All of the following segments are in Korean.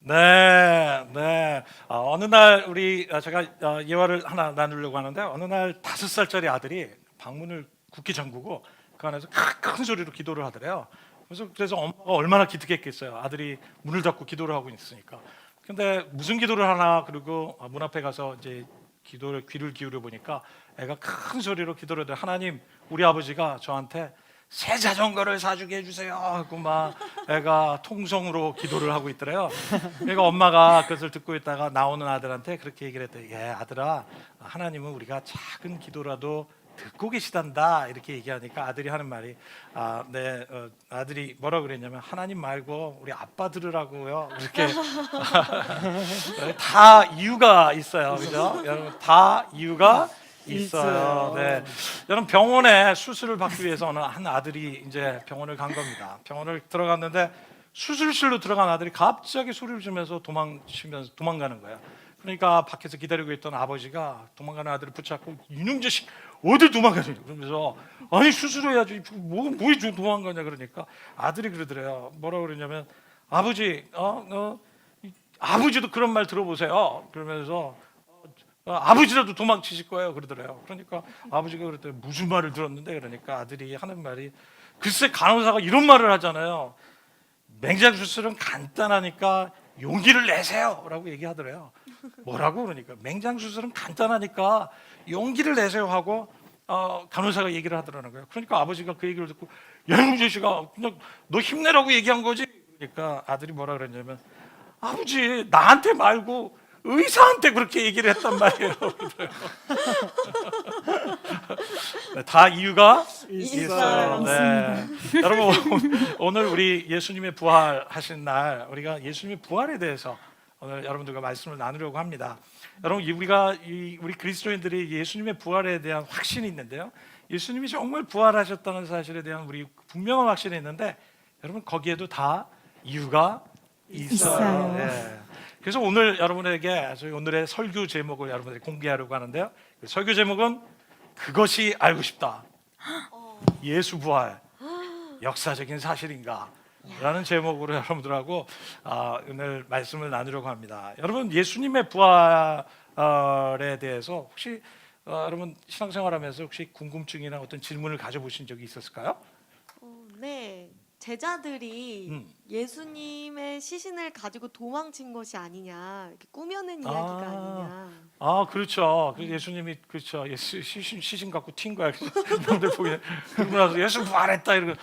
네, 네. 어느 날 제가 예화를 하나 나누려고 하는데 어느 날 5살짜리 아들이 방문을 굳게 잠그고 그 안에서 큰 소리로 기도를 하더래요. 그래서 엄마가 얼마나 기특했겠어요. 아들이 문을 닫고 기도를 하고 있으니까. 근데 무슨 기도를 하나 그리고 문 앞에 가서 이제 기도를 귀를 기울여 보니까 애가 큰 소리로 기도를 하더래요. 하나님, 우리 아버지가 저한테 새 자전거를 사주게 해주세요 하고 막 애가 통성으로 기도를 하고 있더래요. 그러니까 엄마가 그것을 듣고 있다가 나오는 아들한테 그렇게 얘기를 했대요. 예, 아들아, 하나님은 우리가 작은 기도라도 듣고 계시단다 이렇게 얘기하니까 아들이 하는 말이 네, 아들이 뭐라 그랬냐면 하나님 말고 우리 아빠 들으라고요. 이렇게 다 이유가 있어요, 그죠? 여러분 다 이유가 있어요. 네, 여러분 병원에 수술을 받기 위해서 어느 한 아들이 이제 병원을 간 겁니다. 병원을 들어갔는데 수술실로 들어간 아들이 갑자기 소리를 지르면서 도망가는 거예요. 그러니까 밖에서 기다리고 있던 아버지가 도망가는 아들을 붙잡고 이놈 자식 어딜 도망가냐 그러면서 아니 수술해야지 뭐에 도망가냐 그러니까 아들이 그러더래요. 뭐라 그러냐면 아버지 아버지도 그런 말 들어보세요. 그러면서 아버지라도 도망치실 거예요 그러더래요. 그러니까 아버지가 그랬더니 무슨 말을 들었는데 그러니까 아들이 하는 말이 글쎄 간호사가 이런 말을 하잖아요. 맹장 수술은 간단하니까 용기를 내세요 라고 얘기하더래요. 뭐라고 그러니까 맹장 수술은 간단하니까 용기를 내세요 하고 간호사가 얘기를 하더라는 거예요. 그러니까 아버지가 그 얘기를 듣고 야 이놈 자식아 그냥 너 힘내라고 얘기한 거지. 그러니까 아들이 뭐라 그랬냐면 아버지 나한테 말고 의사한테 그렇게 얘기를 했단 말이에요. 다 이유가 있어요. 네. 여러분 오늘 우리 예수님의 부활하신 날 우리가 예수님의 부활에 대해서 오늘 여러분들과 말씀을 나누려고 합니다. 여러분 우리 그리스도인들이 예수님의 부활에 대한 확신이 있는데요. 예수님이 정말 부활하셨다는 사실에 대한 우리 분명한 확신이 있는데 여러분 거기에도 다 이유가 있어요. 네. 그래서 오늘 여러분에게 저희 오늘의 설교 제목을 여러분들이 공개하려고 하는데요. 그 설교 제목은 그것이 알고 싶다. 예수 부활 역사적인 사실인가? 라는 제목으로 여러분들하고 오늘 말씀을 나누려고 합니다. 여러분 예수님의 부활에 대해서 혹시 여러분 신앙생활하면서 혹시 궁금증이나 어떤 질문을 가져보신 적이 있었을까요? 네. 제자들이 예수님의 시신을 가지고 도망친 것이 아니냐, 이렇게 꾸며낸 이야기가 아니냐. 그렇죠. 그 예수님이 그렇죠. 시신 갖고 튄 거야. 사람들 보기에 그러고 나서 예수 부활했다 이런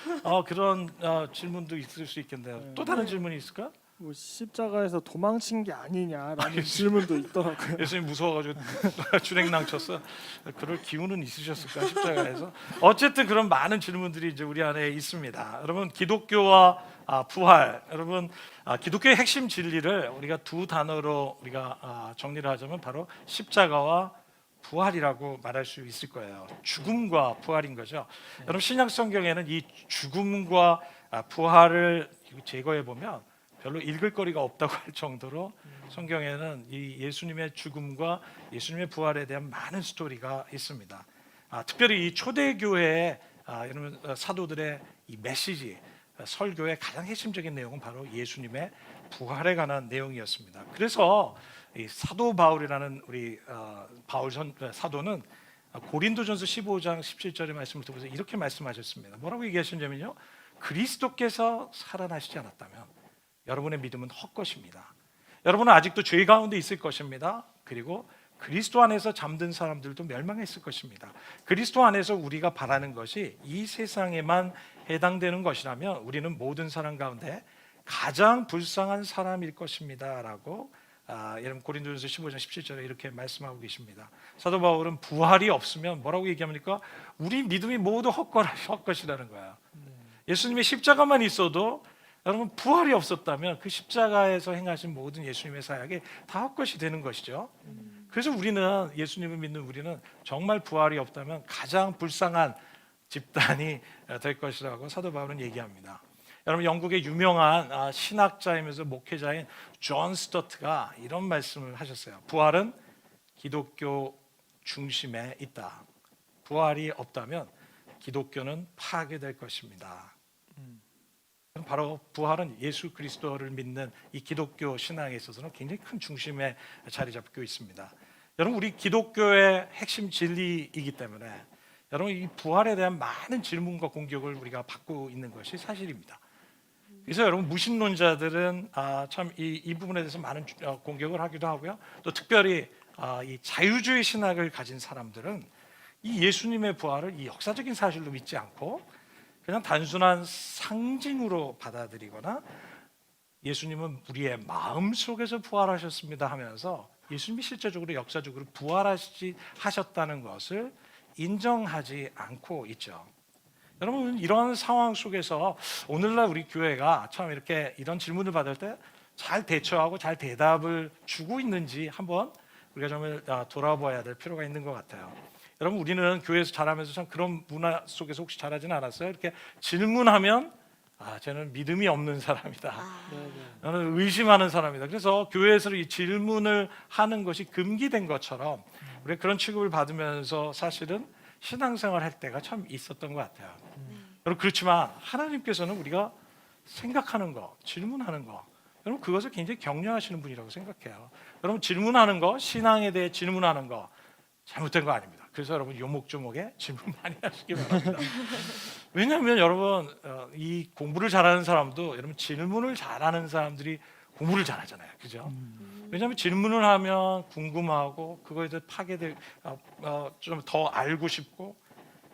그런 질문도 있을 수 있겠네요. 또 다른 질문이 있을까? 뭐 십자가에서 도망친 게 아니냐라는 질문도 있더라고요. 예수님 무서워가지고 주랭랑 쳤어. 그럴 기운은 있으셨을까 십자가에서. 어쨌든 그런 많은 질문들이 이제 우리 안에 있습니다. 여러분 기독교와 부활. 여러분 기독교의 핵심 진리를 우리가 두 단어로 우리가 정리를 하자면 바로 십자가와 부활이라고 말할 수 있을 거예요. 죽음과 부활인 거죠. 여러분 신약 성경에는 이 죽음과 부활을 제거해 보면 별로 읽을 거리가 없다고 할 정도로 성경에는 이 예수님의 죽음과 예수님의 부활에 대한 많은 스토리가 있습니다. 특별히 이 초대교회의 여러분 사도들의 이 메시지 설교의 가장 핵심적인 내용은 바로 예수님의 부활에 관한 내용이었습니다. 그래서 이 사도 바울이라는 우리 사도는 고린도전서 15장 17절의 말씀을 듣고서 이렇게 말씀하셨습니다. 뭐라고 얘기하셨냐면요, 그리스도께서 살아나시지 않았다면 여러분의 믿음은 헛것입니다. 여러분은 아직도 죄 가운데 있을 것입니다. 그리고 그리스도 안에서 잠든 사람들도 멸망했을 것입니다. 그리스도 안에서 우리가 바라는 것이 이 세상에만 해당되는 것이라면 우리는 모든 사람 가운데 가장 불쌍한 사람일 것입니다 라고 여러분 고린도전서 15장 17절에 이렇게 말씀하고 계십니다. 사도 바울은 부활이 없으면 뭐라고 얘기합니까? 우리 믿음이 모두 헛것이라는 거예요. 예수님의 십자가만 있어도 여러분 부활이 없었다면 그 십자가에서 행하신 모든 예수님의 사역이 다 헛것이 되는 것이죠. 그래서 우리는 예수님을 믿는 우리는 정말 부활이 없다면 가장 불쌍한 집단이 될 것이라고 사도 바울은 얘기합니다. 여러분 영국의 유명한 신학자이면서 목회자인 존 스토트가 이런 말씀을 하셨어요. 부활은 기독교 중심에 있다. 부활이 없다면 기독교는 파괴될 것입니다. 바로 부활은 예수 그리스도를 믿는 이 기독교 신앙에 있어서는 굉장히 큰 중심에 자리 잡고 있습니다. 여러분, 우리 기독교의 핵심 진리이기 때문에 여러분, 이 부활에 대한 많은 질문과 공격을 우리가 받고 있는 것이 사실입니다. 그래서 여러분, 무신론자들은 참 이 부분에 대해서 많은 공격을 하기도 하고요. 또 특별히 이 자유주의 신학을 가진 사람들은 이 예수님의 부활을 이 역사적인 사실로 믿지 않고 그냥 단순한 상징으로 받아들이거나 예수님은 우리의 마음 속에서 부활하셨습니다 하면서 예수님이 실제적으로 역사적으로 부활하셨다는 것을 인정하지 않고 있죠. 여러분, 이런 상황 속에서 오늘날 우리 교회가 참 이렇게 이런 질문을 받을 때 잘 대처하고 잘 대답을 주고 있는지 한번 우리가 정말 돌아봐야 될 필요가 있는 것 같아요. 여러분, 우리는 교회에서 자라면서 참 그런 문화 속에서 혹시 자라지는 않았어요? 이렇게 질문하면 쟤는 믿음이 없는 사람이다. 나는 의심하는 사람이다. 그래서 교회에서 이 질문을 하는 것이 금기된 것처럼 우리가 그런 취급을 받으면서 사실은 신앙생활 할 때가 참 있었던 것 같아요. 여러분, 그렇지만 하나님께서는 우리가 생각하는 거, 질문하는 거, 여러분 그것을 굉장히 격려하시는 분이라고 생각해요. 여러분, 질문하는 거, 신앙에 대해 질문하는 거 잘못된 거 아닙니다. 그래서 여러분, 요목조목에 질문 많이 하시기 바랍니다. 왜냐하면 여러분, 이 공부를 잘하는 사람도 여러분 질문을 잘하는 사람들이 공부를 잘하잖아요, 그죠? 왜냐하면 질문을 하면 궁금하고 그거에 대해 파괴될 좀 더 알고 싶고,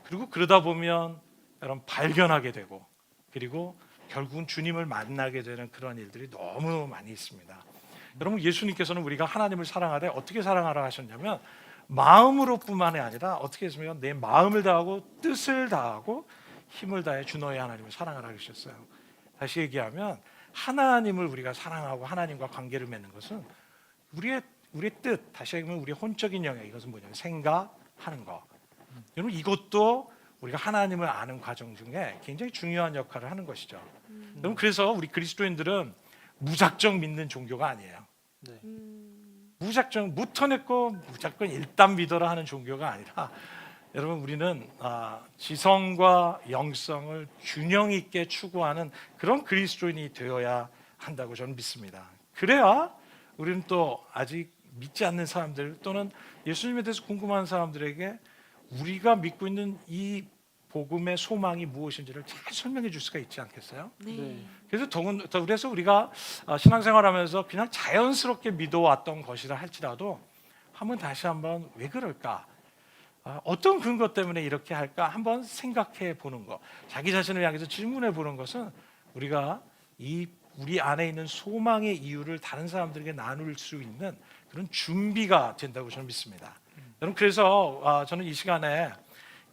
그리고 그러다 보면 여러분 발견하게 되고, 그리고 결국은 주님을 만나게 되는 그런 일들이 너무 많이 있습니다. 여러분, 예수님께서는 우리가 하나님을 사랑하되 어떻게 사랑하라 하셨냐면 마음으로뿐만이 아니라 어떻게 했으면 내 마음을 다하고 뜻을 다하고 힘을 다해 주 너의 하나님을 사랑하라 하셨어요. 다시 얘기하면 하나님을 우리가 사랑하고 하나님과 관계를 맺는 것은 우리의 뜻, 다시 얘기하면 우리의 혼적인 영역, 이것은 뭐냐면 생각하는 거. 여러분, 이것도 우리가 하나님을 아는 과정 중에 굉장히 중요한 역할을 하는 것이죠. 여러분, 그래서 우리 그리스도인들은 무작정 믿는 종교가 아니에요. 무작정 무터냈고 무작정 일단 믿어라 하는 종교가 아니라, 여러분, 우리는 지성과 영성을 균형 있게 추구하는 그런 그리스도인이 되어야 한다고 저는 믿습니다. 그래야 우리는 또 아직 믿지 않는 사람들 또는 예수님에 대해서 궁금한 사람들에게 우리가 믿고 있는 이 복음의 소망이 무엇인지를 잘 설명해 줄 수가 있지 않겠어요? 네. 그래서 우리가 신앙생활하면서 그냥 자연스럽게 믿어왔던 것이라 할지라도 다시 한번 왜 그럴까? 어떤 근거 때문에 이렇게 할까? 한번 생각해 보는 것, 자기 자신을 향해서 질문해 보는 것은 우리가 우리 안에 있는 소망의 이유를 다른 사람들에게 나눌 수 있는 그런 준비가 된다고 저는 믿습니다. 여러분, 그래서 저는 이 시간에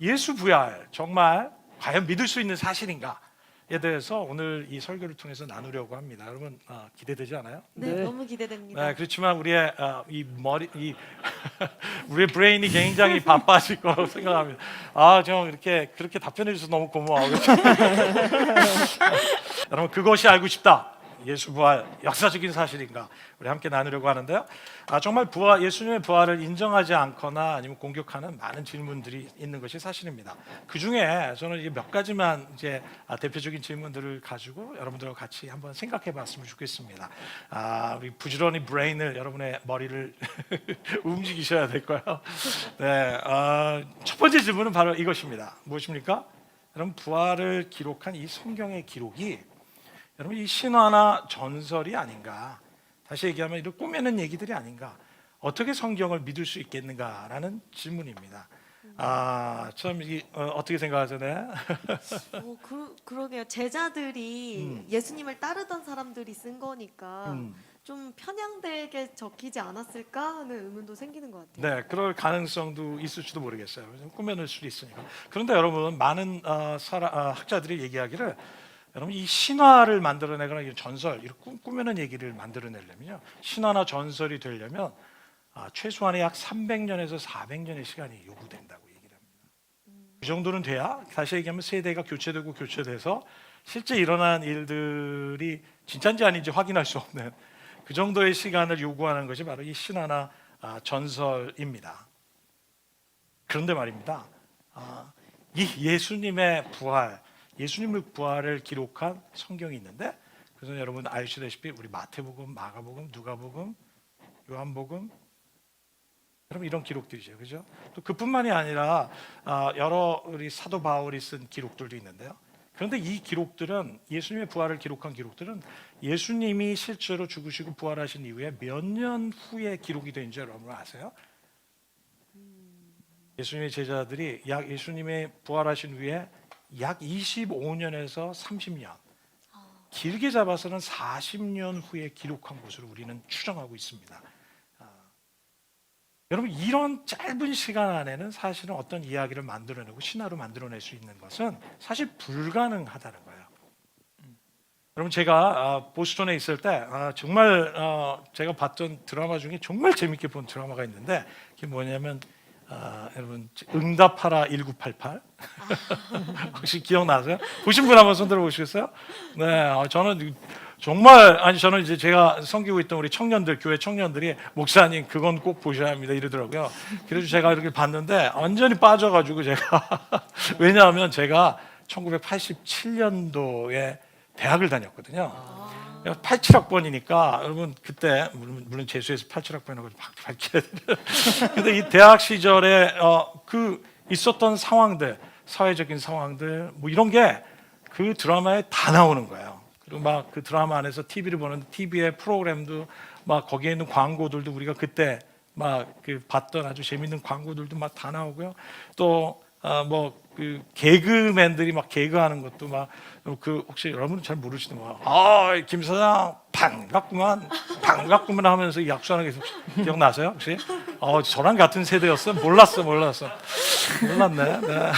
예수 부활 정말 과연 믿을 수 있는 사실인가에 대해서 오늘 이 설교를 통해서 나누려고 합니다. 여러분, 기대되지 않아요? 네, 네. 너무 기대됩니다. 네, 그렇지만 우리의 우리의 브레인이 굉장히 바빠질 거라고 생각합니다. 좀 그렇게 답변해 주셔서 너무 고마워요. 여러분, 그것이 알고 싶다. 예수 부활 역사적인 사실인가? 우리 함께 나누려고 하는데요. 정말 예수님의 부활을 인정하지 않거나 아니면 공격하는 많은 질문들이 있는 것이 사실입니다. 그 중에 저는 몇 가지만 대표적인 질문들을 가지고 여러분들과 같이 한번 생각해봤으면 좋겠습니다. 우리 부지런히 브레인을, 여러분의 머리를 움직이셔야 될 거예요. 네, 첫 번째 질문은 바로 이것입니다. 무엇입니까? 여러분, 부활을 기록한 이 성경의 기록이 여러분, 이 신화나 전설이 아닌가? 다시 얘기하면 이런 꾸며낸 얘기들이 아닌가? 어떻게 성경을 믿을 수 있겠는가라는 질문입니다. 참 어떻게 생각하세요? 그러게요. 제자들이 예수님을 따르던 사람들이 쓴 거니까 좀 편향되게 적히지 않았을까 하는 의문도 생기는 것 같아요. 네, 그럴 가능성도 있을지도 모르겠어요. 꾸며낼 수도 있으니까. 그런데 여러분, 많은 학자들이 얘기하기를, 여러분, 이 신화를 만들어내거나 이 전설, 이렇게 꾸며낸 얘기를 만들어내려면요, 신화나 전설이 되려면 최소한의 약 300년에서 400년의 시간이 요구된다고 얘기를 합니다. 그 정도는 돼야, 다시 얘기하면 세대가 교체되고 교체돼서 실제 일어난 일들이 진짜인지 아닌지 확인할 수 없는 그 정도의 시간을 요구하는 것이 바로 이 신화나 전설입니다. 그런데 말입니다, 이 예수님의 부활, 예수님의 부활을 기록한 성경이 있는데, 그래서 여러분 아시다시피 우리 마태복음, 마가복음, 누가복음, 요한복음, 여러분 이런 기록들이죠, 그죠? 또 그뿐만이 아니라 여러 우리 사도 바울이 쓴 기록들도 있는데요. 그런데 이 기록들은, 예수님의 부활을 기록한 기록들은 예수님이 실제로 죽으시고 부활하신 이후에 몇 년 후에 기록이 된 줄 여러분 아세요? 예수님의 제자들이 예수님의 부활하신 후에 약 25년에서 30년, 길게 잡아서는 40년 후에 기록한 것으로 우리는 추정하고 있습니다. 여러분 이런 짧은 시간 안에는 사실은 어떤 이야기를 만들어내고 신화로 만들어낼 수 있는 것은 사실 불가능하다는 거예요. 여러분 제가 보스턴에 있을 때 정말 제가 봤던 드라마 중에 정말 재밌게 본 드라마가 있는데, 그게 뭐냐면 여러분 응답하라 1988 혹시 기억나세요? 보신 분 한번 손 들어보시겠어요? 네, 저는 정말 저는 이제 제가 섬기고 있던 우리 청년들, 교회 청년들이 목사님 그건 꼭 보셔야 합니다 이러더라고요. 그래서 제가 이렇게 봤는데 완전히 빠져가지고 제가 왜냐하면 제가 1987년도에 대학을 다녔거든요. 87학번이니까 여러분 그때 물론 재수해서 87학번이라고 밝혀야 돼요. 근데 이 대학 시절에 그 있었던 상황들, 사회적인 상황들 뭐 이런 게 그 드라마에 다 나오는 거예요. 그리고 막 그 드라마 안에서 TV를 보는 TV의 프로그램도 막 거기에 있는 광고들도 우리가 그때 막 그 봤던 아주 재밌는 광고들도 막 다 나오고요. 또 뭐 그 개그맨들이 막 개그하는 것도 막 그 혹시 여러분 잘 모르시는 김 사장 반갑구만 하면서 약수하는 게 기억나세요 혹시? 저랑 같은 세대였어? 몰랐네. 네.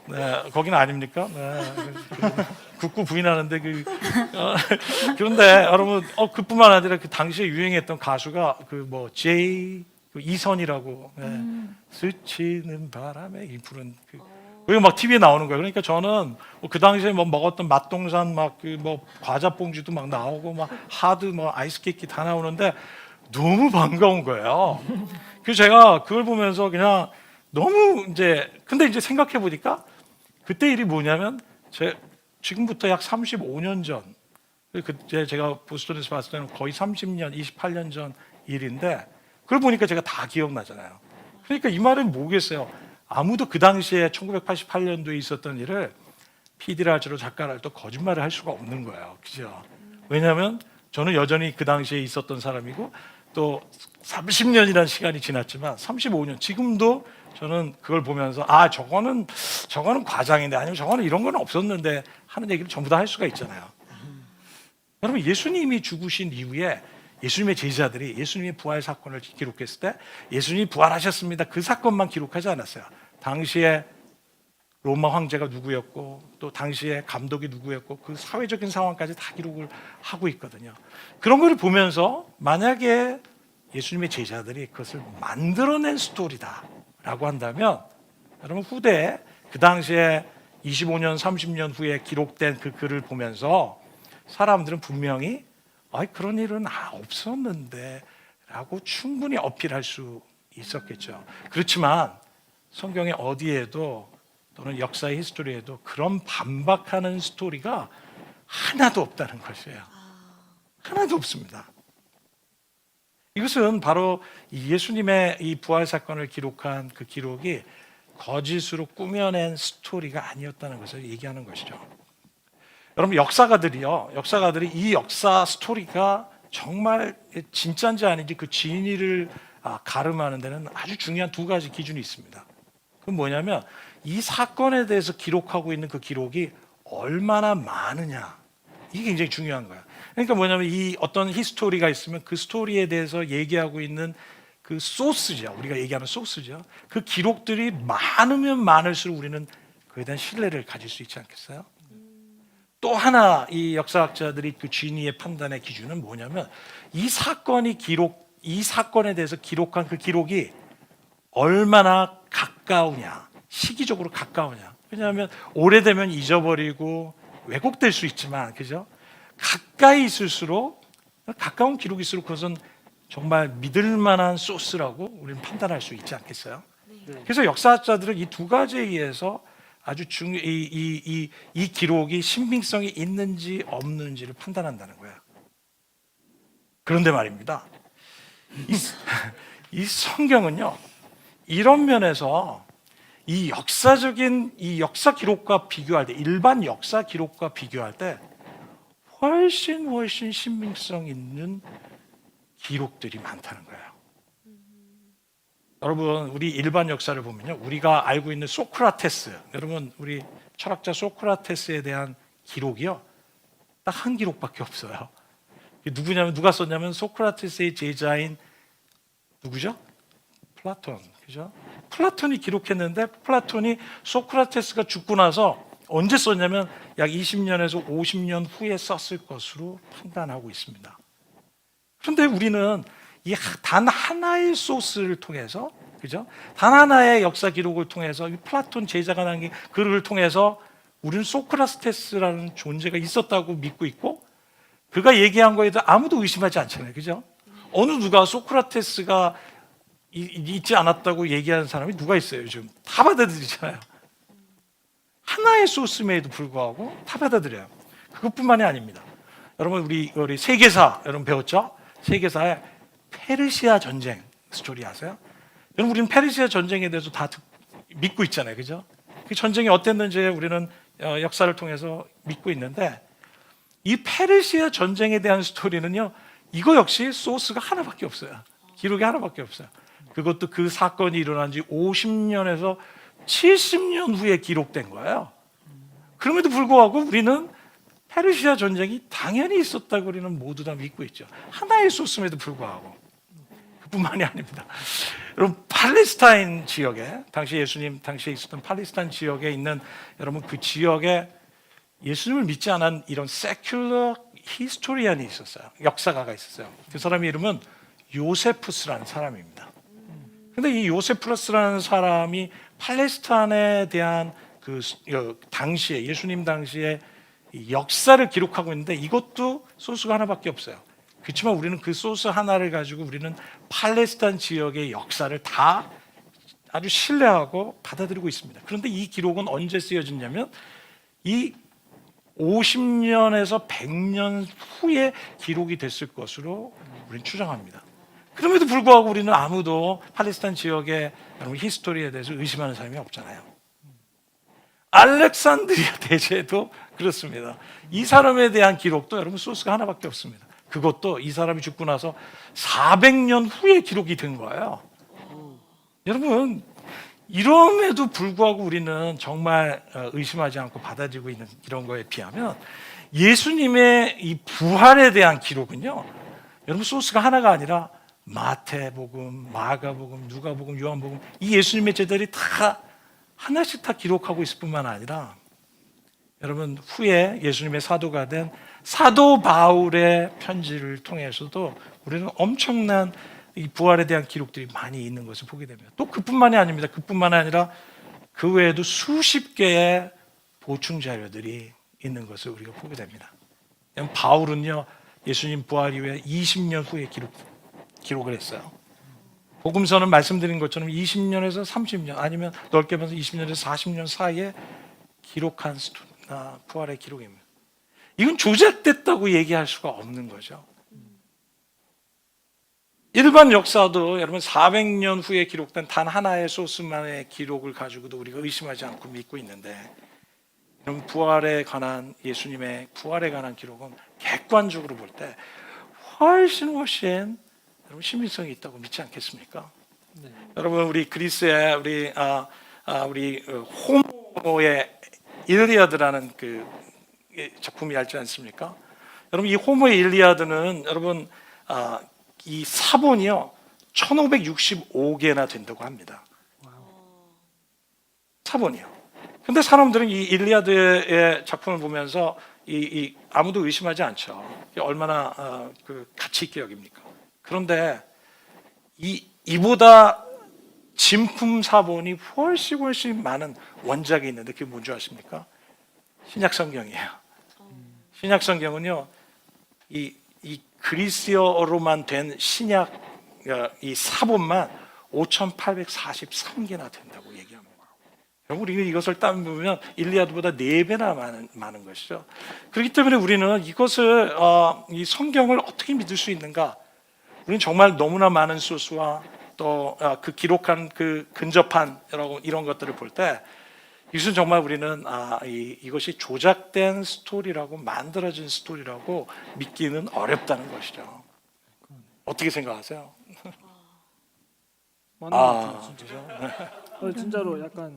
네, 거기는 아닙니까? 네. 국구 부인하는데 그런데 여러분 그뿐만 아니라 그 당시에 유행했던 가수가 그 뭐 제이 이선이라고 스치는 바람에 이 부른 그게 막 TV에 나오는 거예요. 그러니까 저는 그 당시에 뭐 먹었던 맛동산 막 그 뭐 과자 봉지도 막 나오고 막 하드 뭐 아이스 케이크 다 나오는데 너무 반가운 거예요. 그래서 제가 그걸 보면서 그냥 너무 근데 이제 생각해 보니까 그때 일이 뭐냐면 지금부터 약 35년 전, 그때 제가 보스턴에서 봤을 때는 거의 30년, 28년 전 일인데 그걸 보니까 제가 다 기억나잖아요. 그러니까 이 말은 뭐겠어요? 아무도 그 당시에 1988년도에 있었던 일을 PD랄지로 작가랄지로 거짓말을 할 수가 없는 거예요. 그죠? 왜냐하면 저는 여전히 그 당시에 있었던 사람이고 또 30년이라는 시간이 지났지만 35년, 지금도 저는 그걸 보면서 저거는 과장인데 아니면 저거는 이런 건 없었는데 하는 얘기를 전부 다 할 수가 있잖아요. 여러분 예수님이 죽으신 이후에 예수님의 제자들이 예수님의 부활 사건을 기록했을 때 예수님이 부활하셨습니다. 그 사건만 기록하지 않았어요. 당시에 로마 황제가 누구였고 또 당시에 감독이 누구였고 그 사회적인 상황까지 다 기록을 하고 있거든요. 그런 걸 보면서 만약에 예수님의 제자들이 그것을 만들어낸 스토리다라고 한다면 여러분 후대에 그 당시에 25년, 30년 후에 기록된 그 글을 보면서 사람들은 분명히 그런 일은 없었는데 라고 충분히 어필할 수 있었겠죠. 그렇지만 성경의 어디에도 또는 역사의 히스토리에도 그런 반박하는 스토리가 하나도 없다는 것이에요. 하나도 없습니다. 이것은 바로 예수님의 이 부활 사건을 기록한 그 기록이 거짓으로 꾸며낸 스토리가 아니었다는 것을 얘기하는 것이죠. 여러분 역사가들이 이 역사 스토리가 정말 진짜인지 아닌지 그 진위를 가름하는 데는 아주 중요한 두 가지 기준이 있습니다. 그건 뭐냐면 이 사건에 대해서 기록하고 있는 그 기록이 얼마나 많으냐, 이게 굉장히 중요한 거야. 그러니까 뭐냐면 이 어떤 히스토리가 있으면 그 스토리에 대해서 얘기하고 있는 그 소스죠, 우리가 얘기하는 소스죠. 그 기록들이 많으면 많을수록 우리는 그에 대한 신뢰를 가질 수 있지 않겠어요? 또 하나 이 역사학자들이 그 진위의 판단의 기준은 뭐냐면 이 사건에 대해서 기록한 그 기록이 얼마나 가까우냐, 시기적으로 가까우냐. 왜냐하면 오래되면 잊어버리고 왜곡될 수 있지만, 그죠? 가까이 있을수록, 가까운 기록일수록 그것은 정말 믿을 만한 소스라고 우리는 판단할 수 있지 않겠어요? 그래서 역사학자들은 이 두 가지에 의해서 아주 이 기록이 신빙성이 있는지 없는지를 판단한다는 거예요. 그런데 말입니다. 이 성경은요, 이런 면에서 이 역사적인 이 역사 기록과 비교할 때, 일반 역사 기록과 비교할 때 훨씬 신빙성 있는 기록들이 많다는 거예요. 여러분, 우리 일반 역사를 보면요, 우리가 알고 있는 소크라테스, 여러분 우리 철학자 소크라테스에 대한 기록이요, 딱 한 기록밖에 없어요. 누구냐면, 누가 썼냐면 소크라테스의 제자인 누구죠? 플라톤, 그죠? 플라톤이 기록했는데, 플라톤이 소크라테스가 죽고 나서 언제 썼냐면 약 20년에서 50년 후에 썼을 것으로 판단하고 있습니다. 그런데 우리는 이 단 하나의 소스를 통해서, 그죠? 단 하나의 역사 기록을 통해서, 이 플라톤 제자가 남긴 글을 통해서 우리는 소크라테스라는 존재가 있었다고 믿고 있고, 그가 얘기한 거에도 아무도 의심하지 않잖아요, 그죠? 어느 누가 소크라테스가 있지 않았다고 얘기하는 사람이 누가 있어요? 요즘 다 받아들이잖아요. 하나의 소스임에도 불구하고 다 받아들여요. 그것뿐만이 아닙니다. 여러분, 우리 세계사 여러분 배웠죠? 세계사의 페르시아 전쟁 스토리 아세요? 여러분, 우리는 페르시아 전쟁에 대해서 다 믿고 있잖아요, 그죠? 그 전쟁이 어땠는지 우리는 역사를 통해서 믿고 있는데, 이 페르시아 전쟁에 대한 스토리는요, 이거 역시 소스가 하나밖에 없어요. 기록이 하나밖에 없어요. 그것도 그 사건이 일어난 지 50년에서 70년 후에 기록된 거예요. 그럼에도 불구하고 우리는 페르시아 전쟁이 당연히 있었다고 우리는 모두 다 믿고 있죠. 하나의 소스임에도 불구하고. 그뿐만이 아닙니다. 여러분, 팔레스타인 지역에, 당시 예수님 당시에 있었던 팔레스타인 지역에 있는, 여러분, 그 지역에 예수님을 믿지 않은 이런 세큘러 히스토리안이 있었어요. 역사가가 있었어요. 그 사람의 이름은 요세푸스라는 사람입니다. 근데 이 요세푸스라는 사람이 팔레스타인에 대한 그 당시에, 예수님 당시에 역사를 기록하고 있는데, 이것도 소스가 하나밖에 없어요. 그렇지만 우리는 그 소스 하나를 가지고 우리는 팔레스타인 지역의 역사를 다 아주 신뢰하고 받아들이고 있습니다. 그런데 이 기록은 언제 쓰여졌냐면 이 50년에서 100년 후에 기록이 됐을 것으로 우리는 추정합니다. 그럼에도 불구하고 우리는 아무도 팔레스타인 지역의 히스토리에 대해서 의심하는 사람이 없잖아요. 알렉산드리아 대제도 그렇습니다. 이 사람에 대한 기록도 여러분 소스가 하나밖에 없습니다. 그것도 이 사람이 죽고 나서 400년 후에 기록이 된 거예요. 여러분, 이럼에도 불구하고 우리는 정말 의심하지 않고 받아들이고 있는 이런 거에 비하면, 예수님의 이 부활에 대한 기록은요, 여러분 소스가 하나가 아니라 마태복음, 마가복음, 누가복음, 요한복음, 이 예수님의 제자들이 다 하나씩 다 기록하고 있을 뿐만 아니라, 여러분, 후에 예수님의 사도가 된 사도 바울의 편지를 통해서도 우리는 엄청난 이 부활에 대한 기록들이 많이 있는 것을 보게 됩니다. 또 그뿐만이 아닙니다. 그뿐만 아니라 그 외에도 수십 개의 보충 자료들이 있는 것을 우리가 보게 됩니다. 바울은요, 예수님 부활 이후에 20년 후에 기록을 했어요. 복음서는 말씀드린 것처럼 20년에서 30년, 아니면 넓게 봐서 20년에서 40년 사이에 기록한 부활의 기록입니다. 이건 조작됐다고 얘기할 수가 없는 거죠. 일반 역사도 여러분 400년 후에 기록된 단 하나의 소스만의 기록을 가지고도 우리가 의심하지 않고 믿고 있는데, 여러분, 부활에 관한, 예수님의 부활에 관한 기록은 객관적으로 볼 때 훨씬 여러분 신빙성이 있다고 믿지 않겠습니까? 네. 여러분, 우리 그리스의 우리 호모의 일리아드라는 그 작품이 알지 않습니까? 여러분, 이 호모의 일리아드는 여러분 이 사본이요 1565개나 된다고 합니다. 사본이요. 근데 사람들은 이 일리아드의 작품을 보면서 아무도 의심하지 않죠. 얼마나 그 가치 있게 여깁니까? 그런데 이보다 진품 사본이 훨씬 많은 원작이 있는데, 그게 뭔지 아십니까? 신약 성경이에요. 신약 성경은요, 이 그리스어로만 된 신약 이 사본만 5,843개나 된다고 얘기합니다. 여러분 우리가 이것을 따보면 일리아드보다 4배나 많은 것이죠. 그렇기 때문에 우리는 이것을 이 성경을 어떻게 믿을 수 있는가? 우리는 정말 너무나 많은 소스와 또 그 기록한 그 근접한 이런 것들을 볼 때 이것은 정말 우리는 이것이 조작된 스토리라고 만들어진 스토리라고 믿기는 어렵다는 것이죠. 어떻게 생각하세요? 맞는 것 같아요, 진짜. 진짜로 약간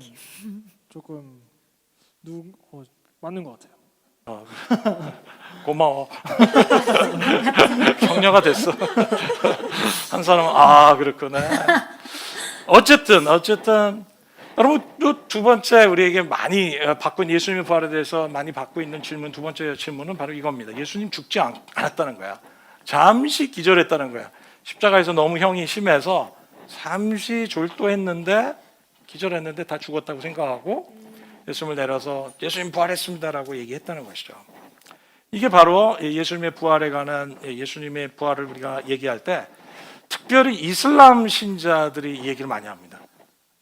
조금 맞는 것 같아요. 고마워. 격려가 됐어. 한 사람은 그렇구나. 어쨌든 여러분 또 두 번째 우리에게 많이 받고 있는 예수님의 부활에 대해서 많이 받고 있는 질문, 두 번째 질문은 바로 이겁니다. 예수님 죽지 않았다는 거야. 잠시 기절했다는 거야. 십자가에서 너무 형이 심해서 잠시 졸도했는데 기절했는데 다 죽었다고 생각하고 예수님을 내려서 예수님 부활했습니다라고 얘기했다는 것이죠. 이게 바로 예수님의 부활에 관한 예수님의 부활을 우리가 얘기할 때 특별히 이슬람 신자들이 이 얘기를 많이 합니다.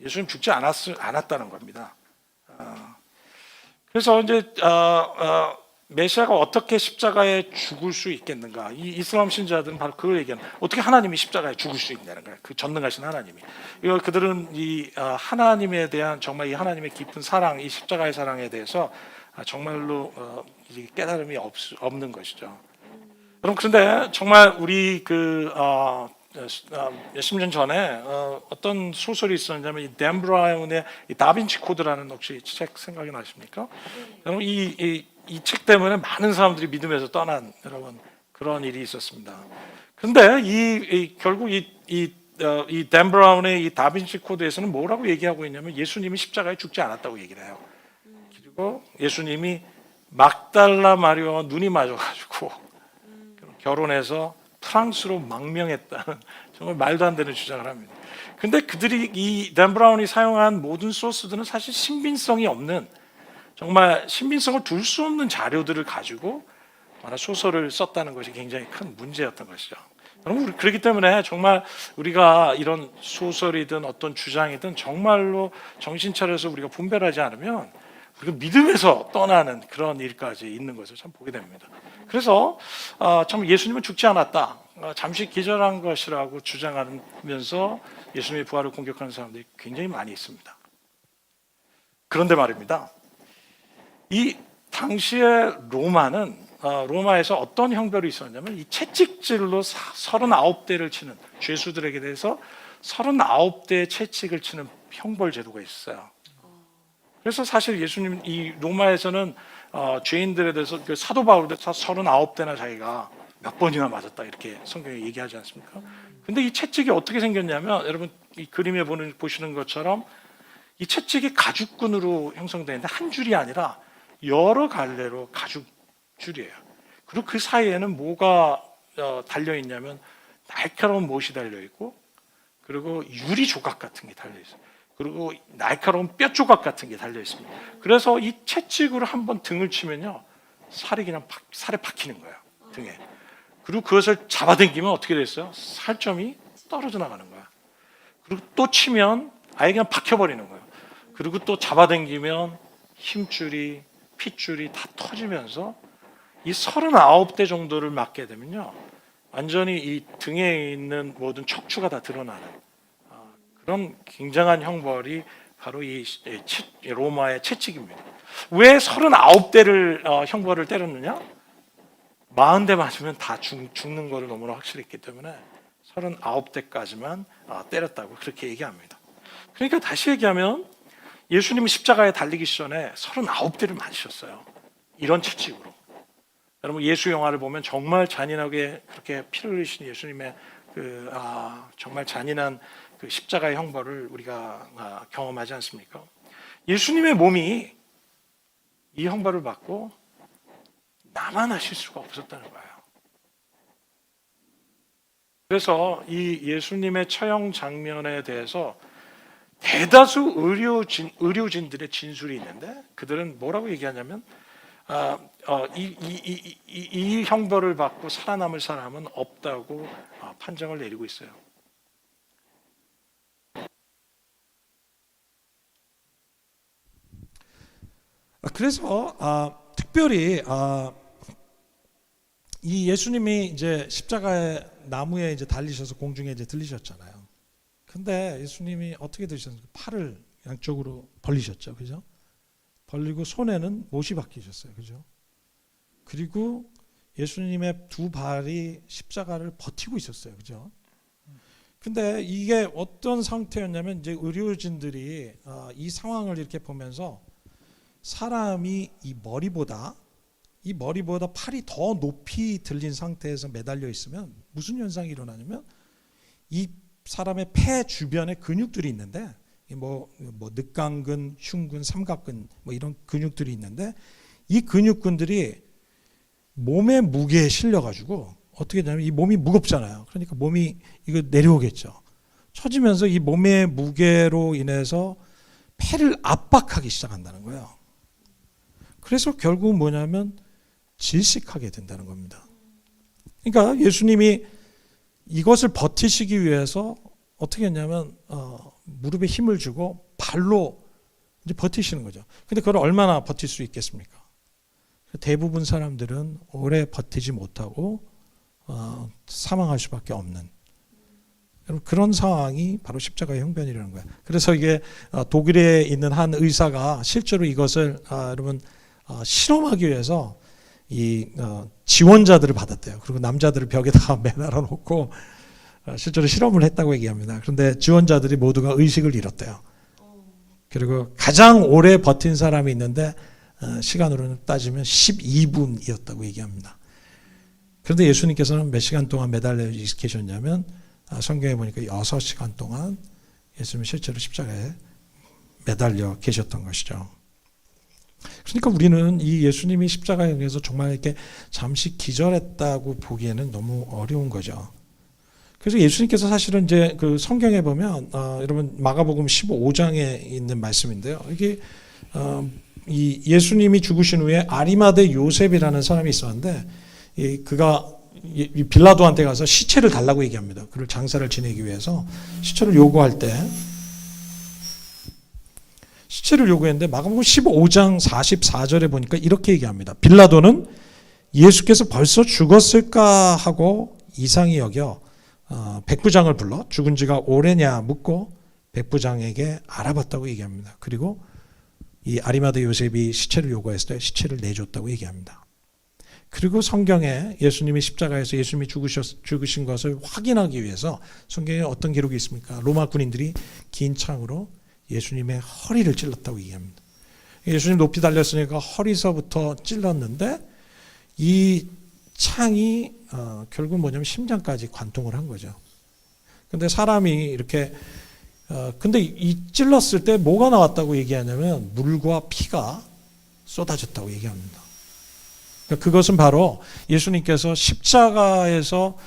예수님 죽지 않았다는 겁니다. 그래서 이제 메시아가 어떻게 십자가에 죽을 수 있겠는가? 이 이슬람 신자들은 바로 그걸 얘기하는. 어떻게 하나님이 십자가에 죽을 수 있냐는 거예요. 그 전능하신 하나님이. 이거 그들은 이 하나님에 대한 정말 이 하나님의 깊은 사랑, 이 십자가의 사랑에 대해서 정말로 깨달음이 없는 것이죠. 여러분 그런데 정말 우리 몇십 년 전에 어떤 소설이 있었냐면 이 댄 브라운의 이 다빈치 코드라는 혹시 책 생각이 나십니까? 여러분 이 책 때문에 많은 사람들이 믿음에서 떠난 여러분 그런 일이 있었습니다. 그런데 결국 이 댄 브라운의 이 다빈치 코드에서는 뭐라고 얘기하고 있냐면 예수님이 십자가에 죽지 않았다고 얘기를 해요. 그리고 예수님이 막달라 마리아와 눈이 맞아가지고 결혼해서 프랑스로 망명했다는 정말 말도 안 되는 주장을 합니다. 근데 그들이 이 댄 브라운이 사용한 모든 소스들은 사실 신빙성이 없는 정말 신빙성을 둘 수 없는 자료들을 가지고 소설을 썼다는 것이 굉장히 큰 문제였던 것이죠. 여러분 그렇기 때문에 정말 우리가 이런 소설이든 어떤 주장이든 정말로 정신 차려서 우리가 분별하지 않으면 우리가 믿음에서 떠나는 그런 일까지 있는 것을 참 보게 됩니다. 그래서 참 예수님은 죽지 않았다. 잠시 기절한 것이라고 주장하면서 예수님의 부활을 공격하는 사람들이 굉장히 많이 있습니다. 그런데 말입니다. 이 당시의 로마에서 어떤 형벌이 있었냐면 이 채찍질로 39대를 치는 죄수들에게 대해서 39대의 채찍을 치는 형벌 제도가 있어요. 그래서 사실 예수님 이 로마에서는 죄인들에 대해서 사도 바울도 39대나 자기가 몇 번이나 맞았다 이렇게 성경에 얘기하지 않습니까? 근데 이 채찍이 어떻게 생겼냐면 여러분 이 그림에 보시는 것처럼 이 채찍이 가죽끈으로 형성되는데 한 줄이 아니라 여러 갈래로 가죽줄이에요. 그리고 그 사이에는 뭐가 달려 있냐면 날카로운 못이 달려 있고 그리고 유리 조각 같은 게 달려 있어요. 그리고 날카로운 뼈 조각 같은 게 달려 있습니다. 그래서 이 채찍으로 한번 등을 치면요 살이 그냥 살에 박히는 거예요 등에. 그리고 그것을 잡아당기면 어떻게 됐어요? 살점이 떨어져 나가는 거야. 그리고 또 치면 아예 그냥 박혀버리는 거예요. 그리고 또 잡아당기면 힘줄이 핏줄이 다 터지면서 이 39대 정도를 맞게 되면요 완전히 이 등에 있는 모든 척추가 다 드러나는 그런 굉장한 형벌이 바로 이 로마의 채찍입니다. 왜 39대를 형벌을 때렸느냐? 40대 맞으면 다 죽는 거를 너무나 확실했기 때문에 39대까지만 때렸다고 그렇게 얘기합니다. 그러니까 다시 얘기하면 예수님이 십자가에 달리기 전에 39대를 맞으셨어요. 이런 채찍으로. 여러분 예수 영화를 보면 정말 잔인하게 그렇게 피를 흘리신 예수님의 정말 잔인한 그 십자가의 형벌을 우리가 경험하지 않습니까? 예수님의 몸이 이 형벌을 받고 나만 하실 수가 없었다는 거예요. 그래서 이 예수님의 처형 장면에 대해서 대다수 의료진들의 진술이 있는데 그들은 뭐라고 얘기하냐면 이 형벌을 받고 살아남을 사람은 없다고 판정을 내리고 있어요. 그래서 특별히 이 예수님이 이제 십자가의 나무에 이제 달리셔서 공중에 이제 들리셨잖아요. 근데 예수님이 어떻게 들으셨습니까? 팔을 양쪽으로 벌리셨죠, 그죠? 벌리고 손에는 못이 박히셨어요, 그죠? 그리고 예수님의 두 발이 십자가를 버티고 있었어요, 그죠? 근데 이게 어떤 상태였냐면 이제 의료진들이 이 상황을 이렇게 보면서 사람이 이 머리보다 팔이 더 높이 들린 상태에서 매달려 있으면 무슨 현상이 일어나냐면 이 사람의 폐 주변에 근육들이 있는데 뭐 늑강근, 흉근, 삼각근 뭐 이런 근육들이 있는데 이 근육근들이 몸의 무게에 실려 가지고 어떻게 되냐면 이 몸이 무겁잖아요. 그러니까 몸이 이거 내려오겠죠. 처지면서 이 몸의 무게로 인해서 폐를 압박하기 시작한다는 거예요. 그래서 결국은 뭐냐면 질식하게 된다는 겁니다. 그러니까 예수님이 이것을 버티시기 위해서 어떻게 했냐면 무릎에 힘을 주고 발로 이제 버티시는 거죠. 근데 그걸 얼마나 버틸 수 있겠습니까? 대부분 사람들은 오래 버티지 못하고 사망할 수밖에 없는 그런 상황이 바로 십자가의 형편이라는 거예요. 그래서 이게 독일에 있는 한 의사가 실제로 이것을 여러분 실험하기 위해서 이 지원자들을 받았대요. 그리고 남자들을 벽에다가 매달아 놓고 실제로 실험을 했다고 얘기합니다. 그런데 지원자들이 모두가 의식을 잃었대요. 그리고 가장 오래 버틴 사람이 있는데 시간으로는 따지면 12분이었다고 얘기합니다. 그런데 예수님께서는 몇 시간 동안 매달려 계셨냐면 성경에 보니까 6시간 동안 예수님이 실제로 십자가에 매달려 계셨던 것이죠. 그러니까 우리는 이 예수님이 십자가에 의해서 정말 이렇게 잠시 기절했다고 보기에는 너무 어려운 거죠. 그래서 예수님께서 사실은 이제 그 성경에 보면 여러분 마가복음 15장에 있는 말씀인데요. 이게 이 예수님이 죽으신 후에 아리마대 요셉이라는 사람이 있었는데 그가 빌라도한테 가서 시체를 달라고 얘기합니다. 그를 장사를 지내기 위해서 시체를 요구할 때 시체를 요구했는데 마가복음 15장 44절에 보니까 이렇게 얘기합니다. 빌라도는 예수께서 벌써 죽었을까 하고 이상히 여겨 백부장을 불러 죽은 지가 오래냐 묻고 백부장에게 알아봤다고 얘기합니다. 그리고 이 아리마대 요셉이 시체를 요구했을 때 시체를 내줬다고 얘기합니다. 그리고 성경에 예수님이 십자가에서 예수님이 죽으신 것을 확인하기 위해서 성경에 어떤 기록이 있습니까? 로마 군인들이 긴 창으로 예수님의 허리를 찔렀다고 얘기합니다. 예수님 높이 달렸으니까 허리서부터 찔렀는데 이 창이 결국 뭐냐면 심장까지 관통을 한 거죠. 근데 사람이 이렇게 근데 이 찔렀을 때 뭐가 나왔다고 얘기하냐면 물과 피가 쏟아졌다고 얘기합니다. 그러니까 그것은 바로 예수님께서 십자가에서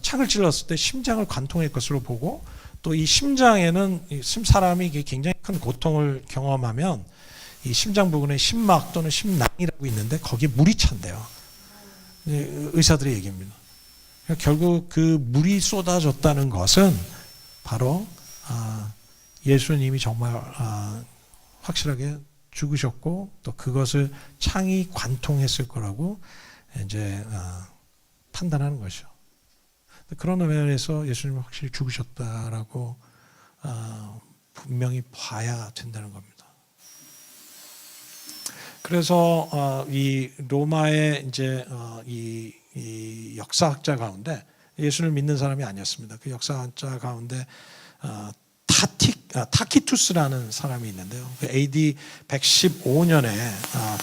창을 찔렀을 때 심장을 관통할 것으로 보고 또 이 심장에는 사람이 굉장히 큰 고통을 경험하면 이 심장 부근에 심막 또는 심낭이라고 있는데 거기에 물이 찬대요. 의사들의 얘기입니다. 그러니까 결국 그 물이 쏟아졌다는 것은 바로 예수님이 정말 확실하게 죽으셨고 또 그것을 창이 관통했을 거라고 이제 판단하는 것이죠. 그런 면에서 예수님이 확실히 죽으셨다라고 분명히 봐야 된다는 겁니다. 그래서 이 로마의 이제 이 역사학자 가운데 예수를 믿는 사람이 아니었습니다. 그 역사학자 가운데 타키투스라는 사람이 있는데요. AD 115년에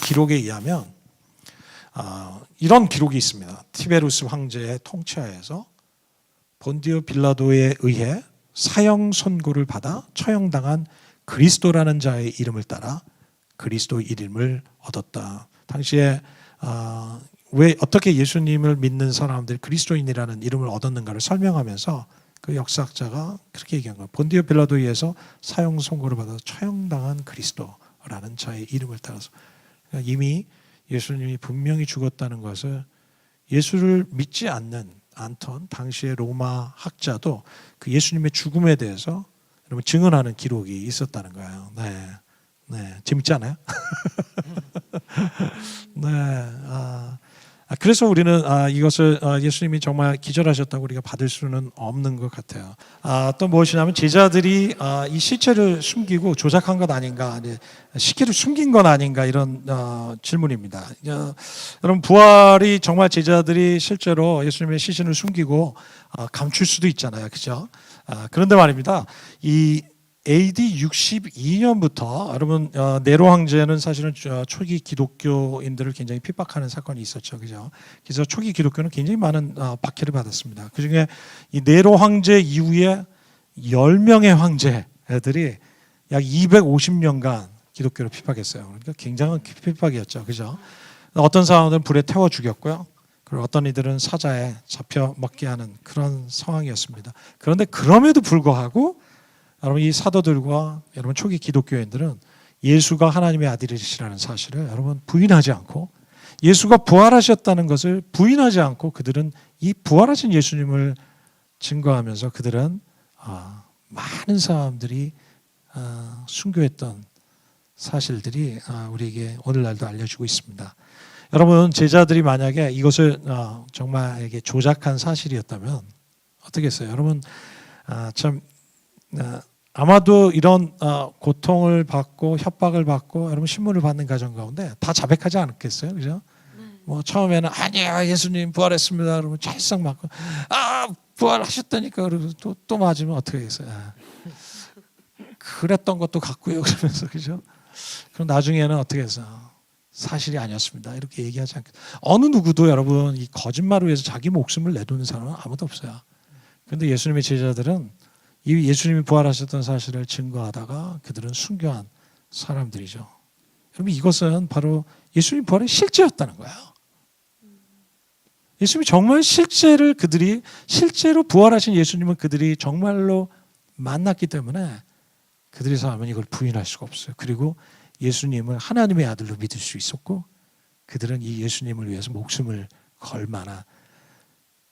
기록에 의하면 이런 기록이 있습니다. 티베루스 황제의 통치하에서 본디오 빌라도에 의해 사형 선고를 받아 처형당한 그리스도라는 자의 이름을 따라 그리스도 이름을 얻었다. 당시에 왜 어떻게 예수님을 믿는 사람들이 그리스도인이라는 이름을 얻었는가를 설명하면서 그 역사학자가 그렇게 얘기한 거예요. 본디오 빌라도에 의해서 사형 선고를 받아서 처형당한 그리스도라는 자의 이름을 따라서 그러니까 이미 예수님이 분명히 죽었다는 것을 예수를 믿지 않던 당시의 로마 학자도 그 예수님의 죽음에 대해서 여러분 증언하는 기록이 있었다는 거예요. 네. 네, 재밌지 않아요? 네, 그래서 우리는 이것을 예수님이 정말 기절하셨다고 우리가 받을 수는 없는 것 같아요. 또 무엇이냐면 제자들이 이 시체를 숨기고 조작한 것 아닌가, 시체를 숨긴 건 아닌가 이런 질문입니다. 여러분 부활이 정말 제자들이 실제로 예수님의 시신을 숨기고 감출 수도 있잖아요, 그렇죠? 그런데 말입니다. 이 AD 62년부터 여러분 네로 황제는 사실은 초기 기독교인들을 굉장히 핍박하는 사건이 있었죠, 그죠? 그래서 초기 기독교는 굉장히 많은 박해를 받았습니다. 그 중에 이 네로 황제 이후에 10명의 황제들이 약 250년간 기독교를 핍박했어요. 그러니까 굉장한 핍박이었죠, 그죠? 어떤 사람들은 불에 태워 죽였고요. 그리고 어떤 이들은 사자에 잡혀 먹게 하는 그런 상황이었습니다. 그런데 그럼에도 불구하고 여러분 이 사도들과 여러분 초기 기독교인들은 예수가 하나님의 아들이시라는 사실을 여러분 부인하지 않고 예수가 부활하셨다는 것을 부인하지 않고 그들은 이 부활하신 예수님을 증거하면서 그들은 많은 사람들이 순교했던 사실들이 우리에게 오늘날도 알려주고 있습니다. 여러분 제자들이 만약에 이것을 정말 이게 조작한 사실이었다면 어떻겠어요? 여러분 참 아마도 이런 고통을 받고 협박을 받고 여러분 신문을 받는 가정 가운데 다 자백하지 않았겠어요, 그죠? 뭐 처음에는 아니야 예수님 부활했습니다. 그러면 찰싹 맞고 부활하셨다니까 그러고 또 맞으면 어떻게 하겠어요? 그랬던 것도 같고요, 그러면서 그죠? 그럼 나중에는 어떻게 해서 사실이 아니었습니다. 이렇게 얘기하지 않겠. 어느 누구도 여러분 이 거짓말을 위해서 자기 목숨을 내놓는 사람은 아무도 없어요. 그런데 예수님의 제자들은 이 예수님이 부활하셨던 사실을 증거하다가 그들은 순교한 사람들이죠. 여러분 이것은 바로 예수님 부활의 실제였다는 거예요. 예수님이 정말 실제로 부활하신 예수님은 그들이 정말로 만났기 때문에 그들의 삶은 이걸 부인할 수가 없어요. 그리고 예수님을 하나님의 아들로 믿을 수 있었고 그들은 이 예수님을 위해서 목숨을 걸 만한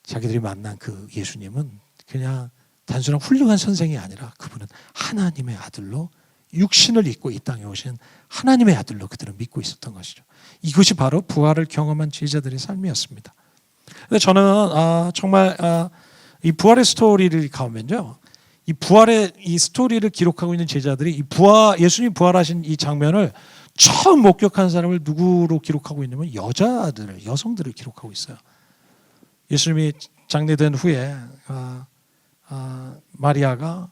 자기들이 만난 그 예수님은 그냥 단순한 훌륭한 선생이 아니라 그분은 하나님의 아들로 육신을 입고 이 땅에 오신 하나님의 아들로 그들은 믿고 있었던 것이죠. 이것이 바로 부활을 경험한 제자들의 삶이었습니다. 근데 저는 정말 이 부활의 스토리를 가면요, 이 부활의 이 스토리를 기록하고 있는 제자들이 이 예수님 부활하신 이 장면을 처음 목격한 사람을 누구로 기록하고 있냐면 여성들을 기록하고 있어요. 예수님이 장례된 후에 마리아가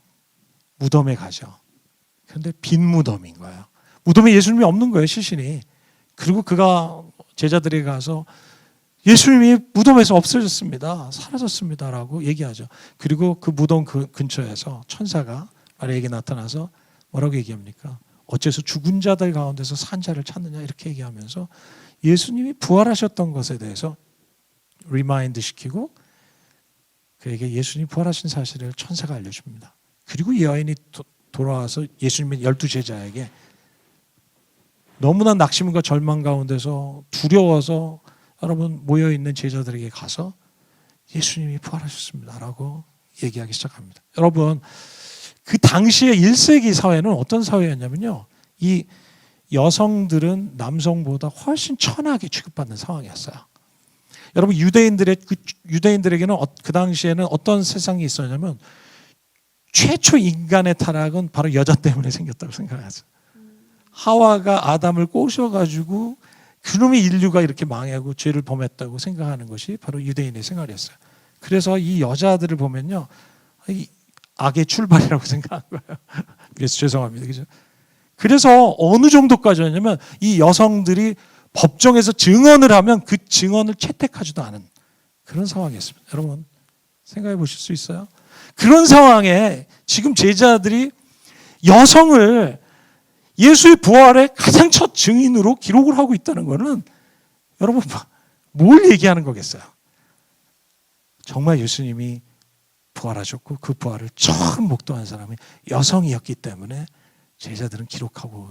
무덤에 가죠. 그런데 빈 무덤인 거예요. 무덤에 예수님이 없는 거예요, 시신이. 그리고 그가 제자들에게 가서 예수님이 무덤에서 없어졌습니다. 사라졌습니다라고 얘기하죠. 그리고 그 무덤 근처에서 천사가 마리아에게 나타나서 뭐라고 얘기합니까? 어째서 죽은 자들 가운데서 산 자를 찾느냐 이렇게 얘기하면서 예수님이 부활하셨던 것에 대해서 리마인드 시키고 그에게 예수님이 부활하신 사실을 천사가 알려줍니다. 그리고 이 여인이 돌아와서 예수님의 12제자에게 너무나 낙심과 절망 가운데서 두려워서 여러분 모여있는 제자들에게 가서 예수님이 부활하셨습니다라고 얘기하기 시작합니다. 여러분 그 당시의 1세기 사회는 어떤 사회였냐면요, 이 여성들은 남성보다 훨씬 천하게 취급받는 상황이었어요. 여러분 유대인들에게는 그 당시에는 어떤 세상이 있었냐면 최초 인간의 타락은 바로 여자 때문에 생겼다고 생각하죠. 하와가 아담을 꼬셔가지고 그놈의 인류가 이렇게 망하고 죄를 범했다고 생각하는 것이 바로 유대인의 생활이었어요. 그래서 이 여자들을 보면요, 이 악의 출발이라고 생각한 거예요. 그래서 죄송합니다, 그죠? 그래서 어느 정도까지였냐면 이 여성들이 법정에서 증언을 하면 그 증언을 채택하지도 않은 그런 상황이었습니다. 여러분 생각해 보실 수 있어요? 그런 상황에 지금 제자들이 여성을 예수의 부활의 가장 첫 증인으로 기록을 하고 있다는 것은 여러분 뭘 얘기하는 거겠어요? 정말 예수님이 부활하셨고 그 부활을 처음 목도한 사람이 여성이었기 때문에 제자들은 기록하고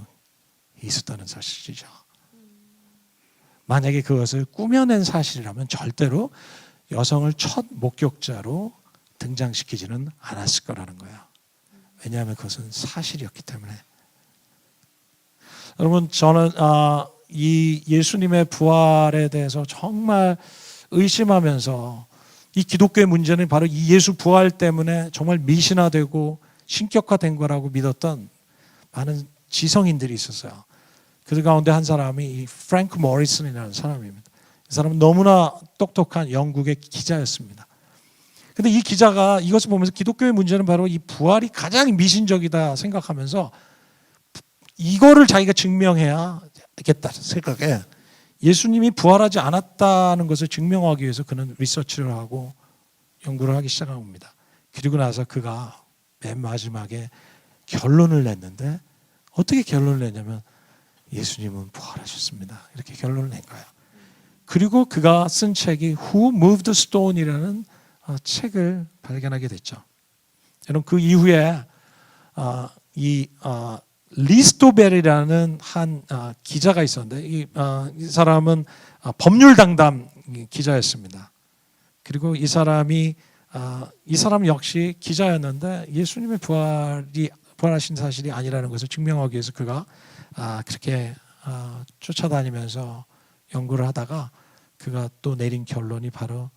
있었다는 사실이죠. 만약에 그것을 꾸며낸 사실이라면 절대로 여성을 첫 목격자로 등장시키지는 않았을 거라는 거예요. 왜냐하면 그것은 사실이었기 때문에. 여러분 저는 이 예수님의 부활에 대해서 정말 의심하면서 이 기독교의 문제는 바로 이 예수 부활 때문에 정말 미신화되고 신격화된 거라고 믿었던 많은 지성인들이 있었어요. 그 가운데 한 사람이 이 프랭크 모리슨이라는 사람입니다. 이 사람은 너무나 똑똑한 영국의 기자였습니다. 근데 이 기자가 이것을 보면서 기독교의 문제는 바로 이 부활이 가장 미신적이다 생각하면서 이거를 자기가 증명해야 되겠다 생각에 예수님이 부활하지 않았다는 것을 증명하기 위해서 그는 리서치를 하고 연구를 하기 시작한 겁니다. 그리고 나서 그가 맨 마지막에 결론을 냈는데 어떻게 결론을 냈냐면 예수님은 부활하셨습니다. 이렇게 결론을 낸 거예요. 그리고 그가 쓴 책이 Who Moved the Stone이라는 책을 발견하게 됐죠. 여러분 그 이후에 리스토벨이라는 한 기자가 있었는데 이 사람은 법률 당담 기자였습니다. 그리고 이 사람 역시 기자였는데 예수님의 부활하신 사실이 아니라는 것을 증명하기 위해서 그가 그렇게 쫓아다니면서 연구를 하다가 그가 또 내린 결론이 바로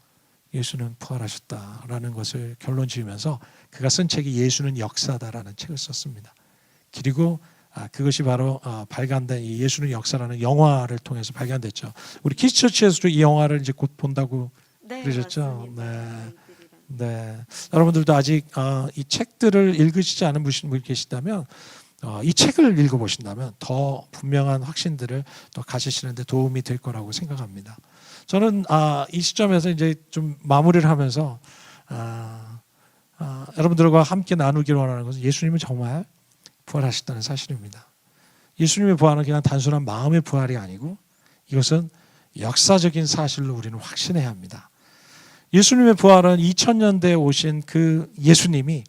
예수는 부활하셨다라는 것을 결론 지으면서 그가 쓴 책이 예수는 역사다라는 책을 썼습니다. 그리고 그것이 바로 발간된 이 예수는 역사라는 영화를 통해서 발견됐죠. 우리 키즈처치에서도 이 영화를 이제 곧 본다고 네, 그러셨죠. 맞습니다. 네. 여러분들도 아직 이 책들을 읽으시지 않은 분이 계시다면 이 책을 읽어보신다면 더 분명한 확신들을 또 가지시는데 도움이 될 거라고 생각합니다. 저는 이 시점에서 이제 좀 마무리를 하면서 여러분들과 함께 나누기를 원하는 것은 예수님은 정말 부활하셨다는 사실입니다. 예수님의 부활은 그냥 단순한 마음의 부활이 아니고 이것은 역사적인 사실로 우리는 확신해야 합니다. 예수님의 부활은 2000년대에 오신 그 예수님이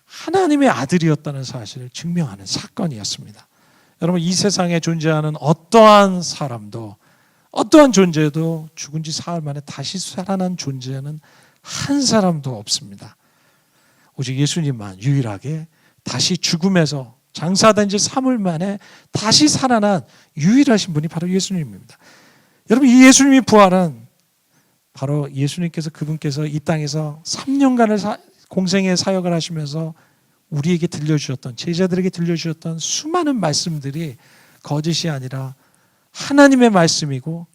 하나님의 아들이었다는 사실을 증명하는 사건이었습니다. 여러분 이 세상에 존재하는 어떠한 사람도 어떠한 존재도 죽은 지 사흘 만에 다시 살아난 존재는 한 사람도 없습니다. 오직 예수님만 유일하게 다시 죽음에서 장사된 지 3일 만에 다시 살아난 유일하신 분이 바로 예수님입니다. 여러분 이 예수님이 부활은 바로 예수님께서 그분께서 이 땅에서 3년간을 공생의 사역을 하시면서 우리에게 들려주셨던 제자들에게 들려주셨던 수많은 말씀들이 거짓이 아니라 하나님의 말씀이고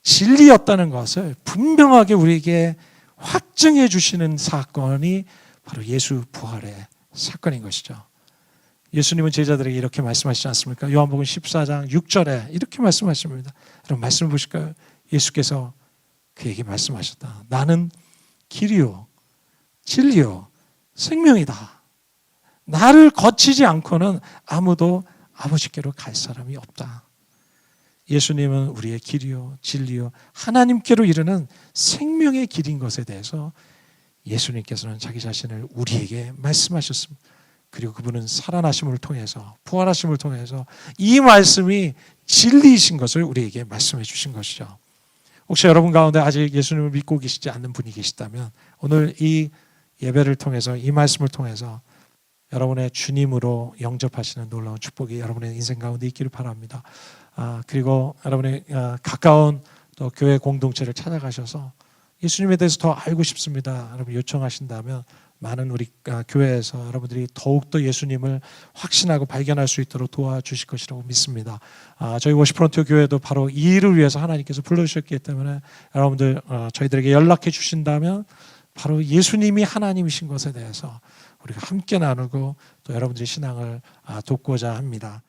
진리였다는 것을 분명하게 우리에게 확증해 주시는 사건이 바로 예수 부활의 사건인 것이죠. 예수님은 제자들에게 이렇게 말씀하시지 않습니까? 요한복음 14장 6절에 이렇게 말씀하십니다. 여러분 말씀을 보실까요? 예수께서 그에게 말씀하셨다. 나는 길이요 진리요 생명이다. 나를 거치지 않고는 아무도 아버지께로 갈 사람이 없다. 예수님은 우리의 길이요 진리요 하나님께로 이르는 생명의 길인 것에 대해서 예수님께서는 자기 자신을 우리에게 말씀하셨습니다. 그리고 그분은 살아나심을 통해서 부활하심을 통해서 이 말씀이 진리이신 것을 우리에게 말씀해 주신 것이죠. 혹시 여러분 가운데 아직 예수님을 믿고 계시지 않는 분이 계시다면 오늘 이 예배를 통해서 이 말씀을 통해서 여러분의 주님으로 영접하시는 놀라운 축복이 여러분의 인생 가운데 있기를 바랍니다. 그리고 여러분의 가까운 또 교회 공동체를 찾아가셔서 예수님에 대해서 더 알고 싶습니다. 여러분 요청하신다면 많은 우리 교회에서 여러분들이 더욱더 예수님을 확신하고 발견할 수 있도록 도와주실 것이라고 믿습니다. 저희 워시프론트 교회도 바로 이 일을 위해서 하나님께서 불러주셨기 때문에 여러분들 저희들에게 연락해 주신다면 바로 예수님이 하나님이신 것에 대해서 우리가 함께 나누고 또 여러분들의 신앙을 돕고자 합니다.